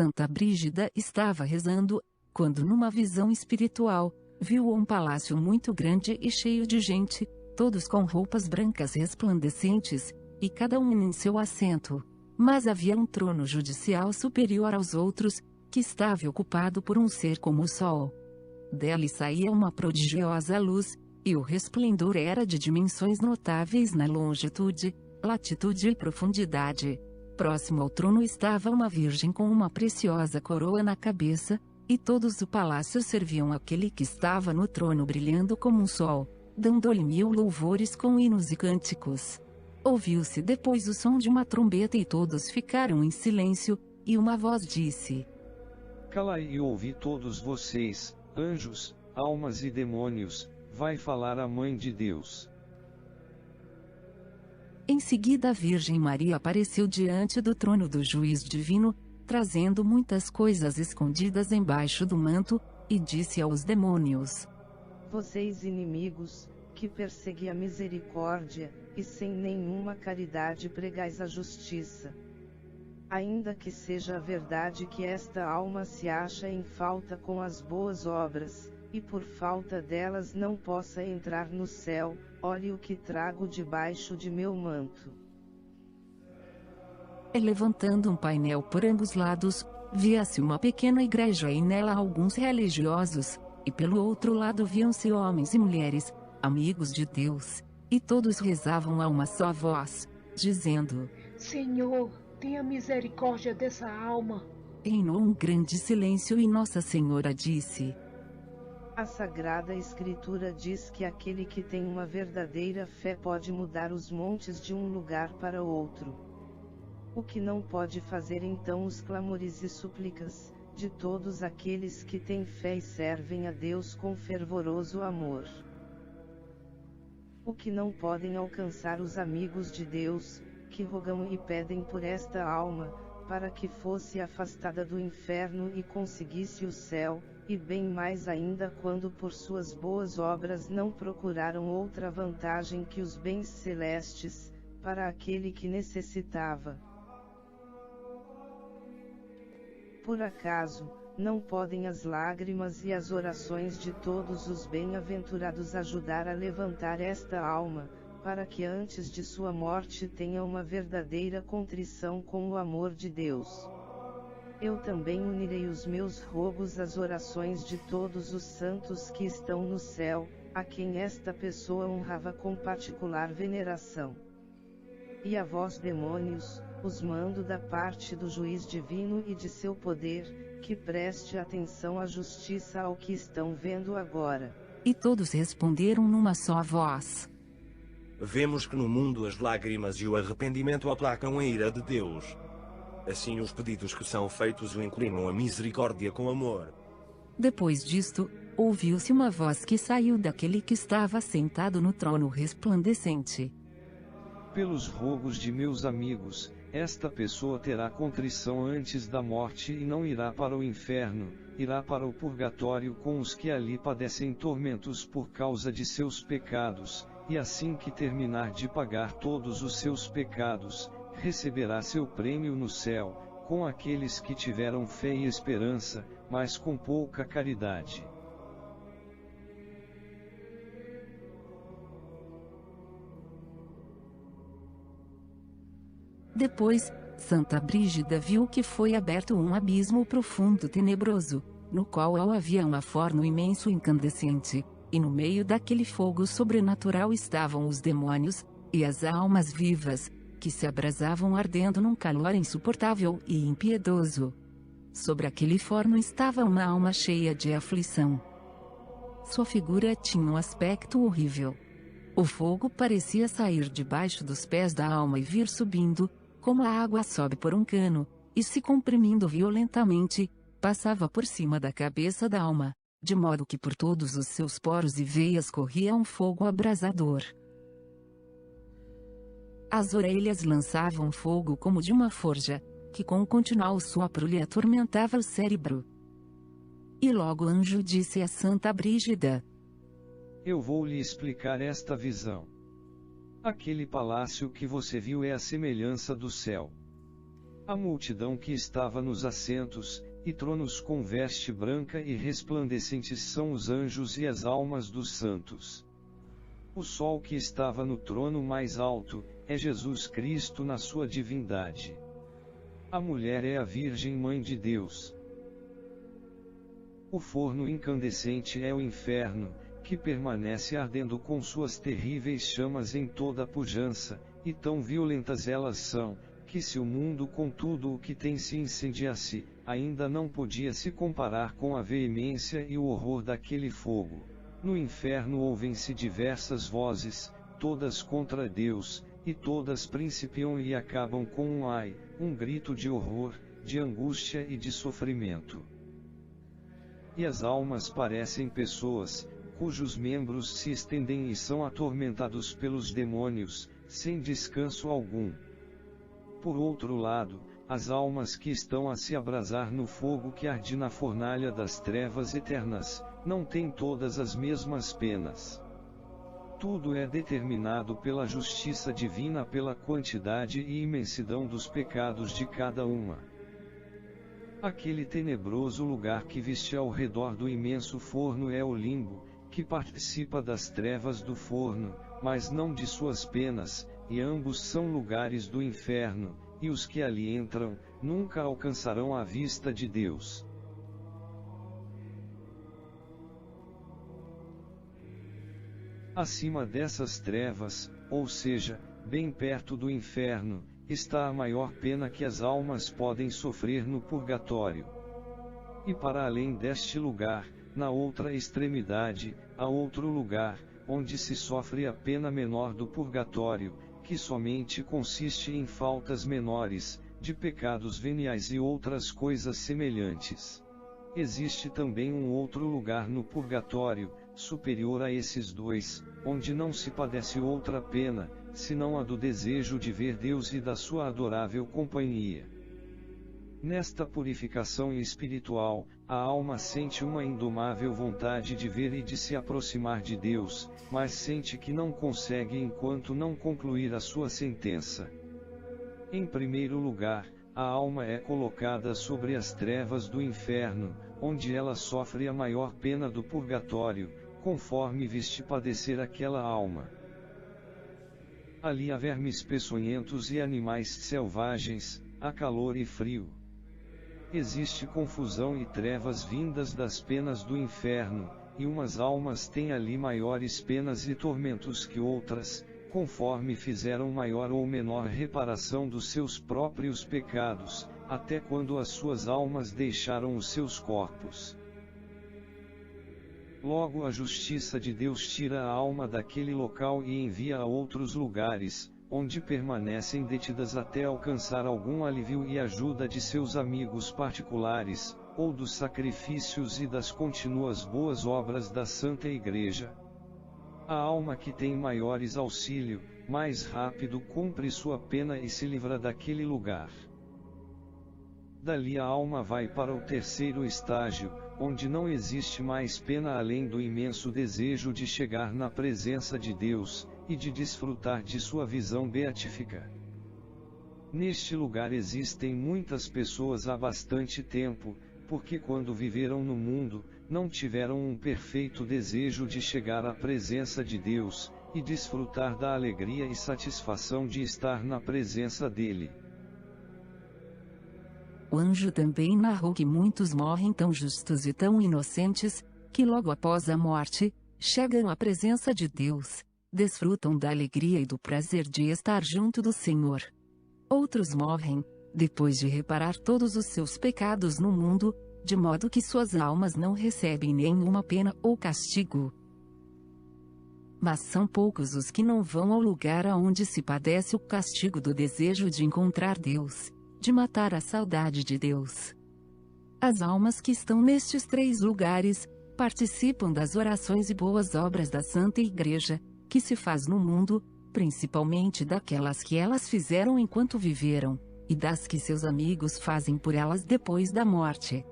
Santa Brígida estava rezando, quando numa visão espiritual, viu um palácio muito grande e cheio de gente, todos com roupas brancas resplandecentes, e cada um em seu assento. Mas havia um trono judicial superior aos outros, que estava ocupado por um ser como o sol. Dele saía uma prodigiosa luz, e o resplendor era de dimensões notáveis na longitude, latitude e profundidade. Próximo ao trono estava uma virgem com uma preciosa coroa na cabeça, e todos do palácio serviam aquele que estava no trono brilhando como um sol, dando-lhe 1000 louvores com hinos e cânticos. Ouviu-se depois o som de uma trombeta e todos ficaram em silêncio, e uma voz disse: Calai e ouvi todos vocês, anjos, almas e demônios, vai falar a Mãe de Deus. Em seguida a Virgem Maria apareceu diante do trono do juiz divino, trazendo muitas coisas escondidas embaixo do manto, e disse aos demônios: Vocês inimigos, que persegui a misericórdia, e sem nenhuma caridade pregais a justiça. Ainda que seja a verdade que esta alma se acha em falta com as boas obras, e por falta delas não possa entrar no céu, olhe o que trago debaixo de meu manto. E levantando um painel por ambos lados, via-se uma pequena igreja e nela alguns religiosos, e pelo outro lado viam-se homens e mulheres, amigos de Deus, e todos rezavam a uma só voz, dizendo: Senhor, tenha misericórdia dessa alma. Reinou um grande silêncio e Nossa Senhora disse: A Sagrada Escritura diz que aquele que tem uma verdadeira fé pode mudar os montes de um lugar para outro. O que não pode fazer então os clamores e súplicas, de todos aqueles que têm fé e servem a Deus com fervoroso amor. O que não podem alcançar os amigos de Deus, que rogam e pedem por esta alma, para que fosse afastada do inferno e conseguisse o céu, e bem mais ainda quando por suas boas obras não procuraram outra vantagem que os bens celestes, para aquele que necessitava. Por acaso, não podem as lágrimas e as orações de todos os bem-aventurados ajudar a levantar esta alma, para que antes de sua morte tenha uma verdadeira contrição com o amor de Deus? Eu também unirei os meus rogos às orações de todos os santos que estão no céu, a quem esta pessoa honrava com particular veneração. E a vós, demônios, os mando da parte do juiz divino e de seu poder, que preste atenção à justiça ao que estão vendo agora. E todos responderam numa só voz: Vemos que no mundo as lágrimas e o arrependimento aplacam a ira de Deus. Assim os pedidos que são feitos o inclinam à misericórdia com amor. Depois disto, ouviu-se uma voz que saiu daquele que estava sentado no trono resplandecente: Pelos rogos de meus amigos, esta pessoa terá contrição antes da morte e não irá para o inferno, irá para o purgatório com os que ali padecem tormentos por causa de seus pecados, e assim que terminar de pagar todos os seus pecados, receberá seu prêmio no céu, com aqueles que tiveram fé e esperança, mas com pouca caridade. Depois, Santa Brígida viu que foi aberto um abismo profundo tenebroso, no qual havia um forno imenso incandescente, e no meio daquele fogo sobrenatural estavam os demônios, e as almas vivas, que se abrasavam ardendo num calor insuportável e impiedoso. Sobre aquele forno estava uma alma cheia de aflição. Sua figura tinha um aspecto horrível. O fogo parecia sair debaixo dos pés da alma e vir subindo, como a água sobe por um cano, e se comprimindo violentamente, passava por cima da cabeça da alma, de modo que por todos os seus poros e veias corria um fogo abrasador. As orelhas lançavam fogo como de uma forja, que com continual sopro lhe atormentava o cérebro. E logo o anjo disse a Santa Brígida: Eu vou lhe explicar esta visão. Aquele palácio que você viu é a semelhança do céu. A multidão que estava nos assentos e tronos com veste branca e resplandecentes são os anjos e as almas dos santos. O sol que estava no trono mais alto é Jesus Cristo na sua divindade. A mulher é a Virgem Mãe de Deus. O forno incandescente é o inferno, que permanece ardendo com suas terríveis chamas em toda a pujança, e tão violentas elas são, que se o mundo com tudo o que tem se incendiasse, ainda não podia se comparar com a veemência e o horror daquele fogo. No inferno ouvem-se diversas vozes, todas contra Deus, e todas principiam e acabam com um ai, um grito de horror, de angústia e de sofrimento. E as almas parecem pessoas, cujos membros se estendem e são atormentados pelos demônios, sem descanso algum. Por outro lado, as almas que estão a se abrasar no fogo que arde na fornalha das trevas eternas, não têm todas as mesmas penas. Tudo é determinado pela justiça divina pela quantidade e imensidão dos pecados de cada uma. Aquele tenebroso lugar que viste ao redor do imenso forno é o limbo, que participa das trevas do forno, mas não de suas penas, e ambos são lugares do inferno, e os que ali entram, nunca alcançarão a vista de Deus. Acima dessas trevas, ou seja, bem perto do inferno, está a maior pena que as almas podem sofrer no purgatório. E para além deste lugar, na outra extremidade, há outro lugar, onde se sofre a pena menor do purgatório, que somente consiste em faltas menores, de pecados veniais e outras coisas semelhantes. Existe também um outro lugar no purgatório, superior a esses dois, onde não se padece outra pena, senão a do desejo de ver Deus e da sua adorável companhia. Nesta purificação espiritual, a alma sente uma indomável vontade de ver e de se aproximar de Deus, mas sente que não consegue enquanto não concluir a sua sentença. Em primeiro lugar, a alma é colocada sobre as trevas do inferno, onde ela sofre a maior pena do purgatório, conforme viste padecer aquela alma. Ali há vermes peçonhentos e animais selvagens, há calor e frio. Existe confusão e trevas vindas das penas do inferno, e umas almas têm ali maiores penas e tormentos que outras, conforme fizeram maior ou menor reparação dos seus próprios pecados, até quando as suas almas deixaram os seus corpos. Logo a justiça de Deus tira a alma daquele local e envia a outros lugares, onde permanecem detidas até alcançar algum alívio e ajuda de seus amigos particulares, ou dos sacrifícios e das contínuas boas obras da Santa Igreja. A alma que tem maiores auxílio, mais rápido cumpre sua pena e se livra daquele lugar. Dali a alma vai para o terceiro estágio, onde não existe mais pena além do imenso desejo de chegar na presença de Deus, e de desfrutar de sua visão beatífica. Neste lugar existem muitas pessoas há bastante tempo, porque quando viveram no mundo, não tiveram um perfeito desejo de chegar à presença de Deus, e desfrutar da alegria e satisfação de estar na presença dele. O anjo também narrou que muitos morrem tão justos e tão inocentes, que logo após a morte, chegam à presença de Deus, desfrutam da alegria e do prazer de estar junto do Senhor. Outros morrem, depois de reparar todos os seus pecados no mundo, de modo que suas almas não recebem nenhuma pena ou castigo. Mas são poucos os que não vão ao lugar aonde se padece o castigo do desejo de encontrar Deus, de matar a saudade de Deus. As almas que estão nestes três lugares, participam das orações e boas obras da Santa Igreja, que se faz no mundo, principalmente daquelas que elas fizeram enquanto viveram, e das que seus amigos fazem por elas depois da morte.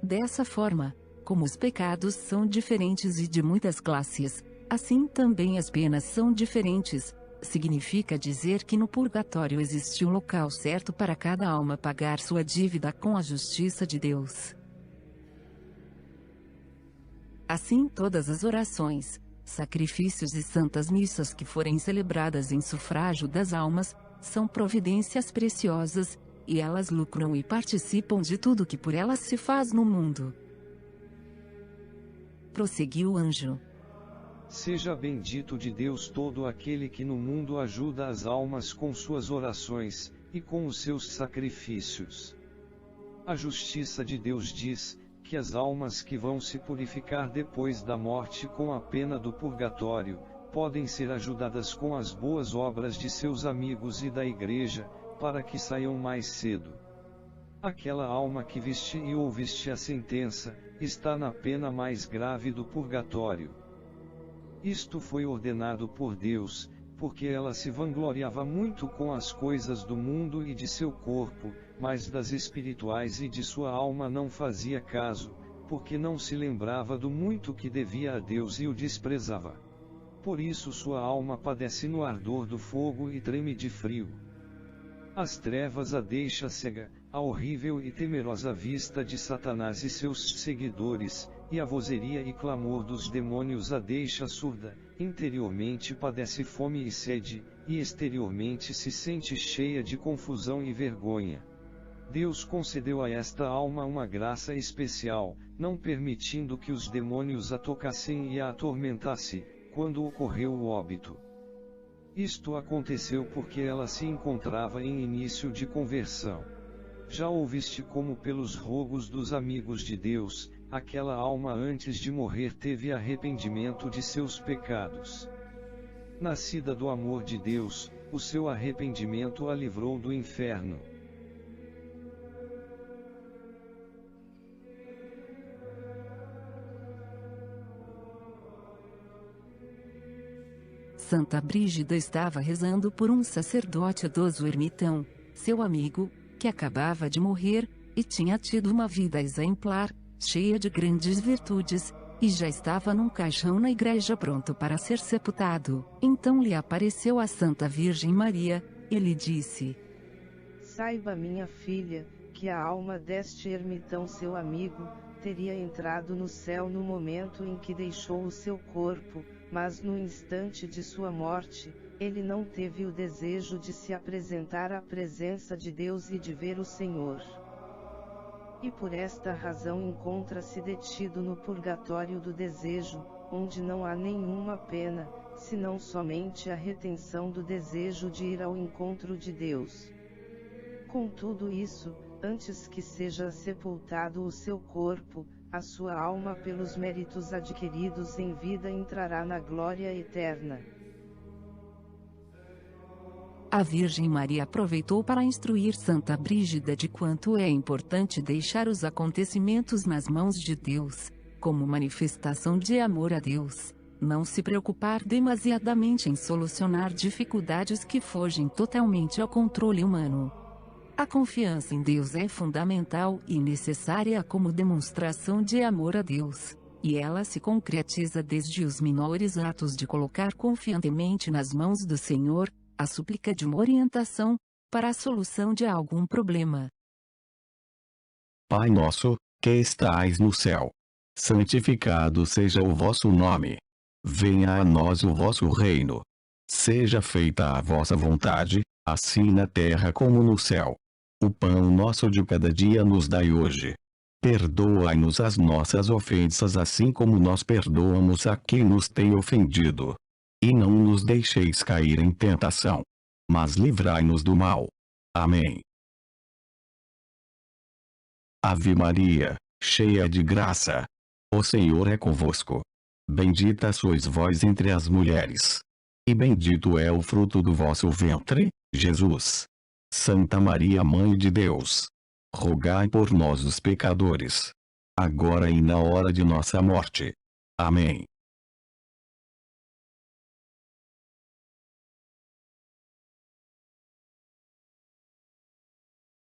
Dessa forma, como os pecados são diferentes e de muitas classes, assim também as penas são diferentes, significa dizer que no purgatório existe um local certo para cada alma pagar sua dívida com a justiça de Deus. Assim, todas as orações, sacrifícios e santas missas que forem celebradas em sufrágio das almas, são providências preciosas, e elas lucram e participam de tudo que por elas se faz no mundo. Prosseguiu o anjo. Seja bendito de Deus todo aquele que no mundo ajuda as almas com suas orações, e com os seus sacrifícios. A justiça de Deus diz, que as almas que vão se purificar depois da morte com a pena do purgatório, podem ser ajudadas com as boas obras de seus amigos e da igreja, para que saiam mais cedo. Aquela alma que viste e ouviste a sentença, está na pena mais grave do purgatório. Isto foi ordenado por Deus, porque ela se vangloriava muito com as coisas do mundo e de seu corpo, mas das espirituais e de sua alma não fazia caso, porque não se lembrava do muito que devia a Deus e o desprezava. Por isso sua alma padece no ardor do fogo e treme de frio. As trevas a deixa cega, a horrível e temerosa vista de Satanás e seus seguidores, e a vozeria e clamor dos demônios a deixa surda, interiormente padece fome e sede, e exteriormente se sente cheia de confusão e vergonha. Deus concedeu a esta alma uma graça especial, não permitindo que os demônios a tocassem e a atormentassem, quando ocorreu o óbito. Isto aconteceu porque ela se encontrava em início de conversão. Já ouviste como pelos rogos dos amigos de Deus, aquela alma antes de morrer teve arrependimento de seus pecados. Nascida do amor de Deus, o seu arrependimento a livrou do inferno. Santa Brígida estava rezando por um sacerdote idoso ermitão, seu amigo, que acabava de morrer, e tinha tido uma vida exemplar, cheia de grandes virtudes, e já estava num caixão na igreja pronto para ser sepultado. Então lhe apareceu a Santa Virgem Maria, e lhe disse: Saiba, minha filha, que a alma deste ermitão seu amigo, teria entrado no céu no momento em que deixou o seu corpo, mas no instante de sua morte, ele não teve o desejo de se apresentar à presença de Deus e de ver o Senhor. E por esta razão encontra-se detido no purgatório do desejo, onde não há nenhuma pena, senão somente a retenção do desejo de ir ao encontro de Deus. Com tudo isso, antes que seja sepultado o seu corpo, a sua alma pelos méritos adquiridos em vida entrará na glória eterna. A Virgem Maria aproveitou para instruir Santa Brígida de quanto é importante deixar os acontecimentos nas mãos de Deus, como manifestação de amor a Deus, não se preocupar demasiadamente em solucionar dificuldades que fogem totalmente ao controle humano. A confiança em Deus é fundamental e necessária como demonstração de amor a Deus, e ela se concretiza desde os menores atos de colocar confiantemente nas mãos do Senhor a súplica de uma orientação para a solução de algum problema. Pai nosso, que estais no céu, santificado seja o vosso nome. Venha a nós o vosso reino. Seja feita a vossa vontade, assim na terra como no céu. O pão nosso de cada dia nos dai hoje. Perdoai-nos as nossas ofensas assim como nós perdoamos a quem nos tem ofendido. E não nos deixeis cair em tentação, mas livrai-nos do mal. Amém. Ave Maria, cheia de graça, o Senhor é convosco. Bendita sois vós entre as mulheres. E bendito é o fruto do vosso ventre, Jesus. Santa Maria, Mãe de Deus, rogai por nós os pecadores, agora e na hora de nossa morte. Amém.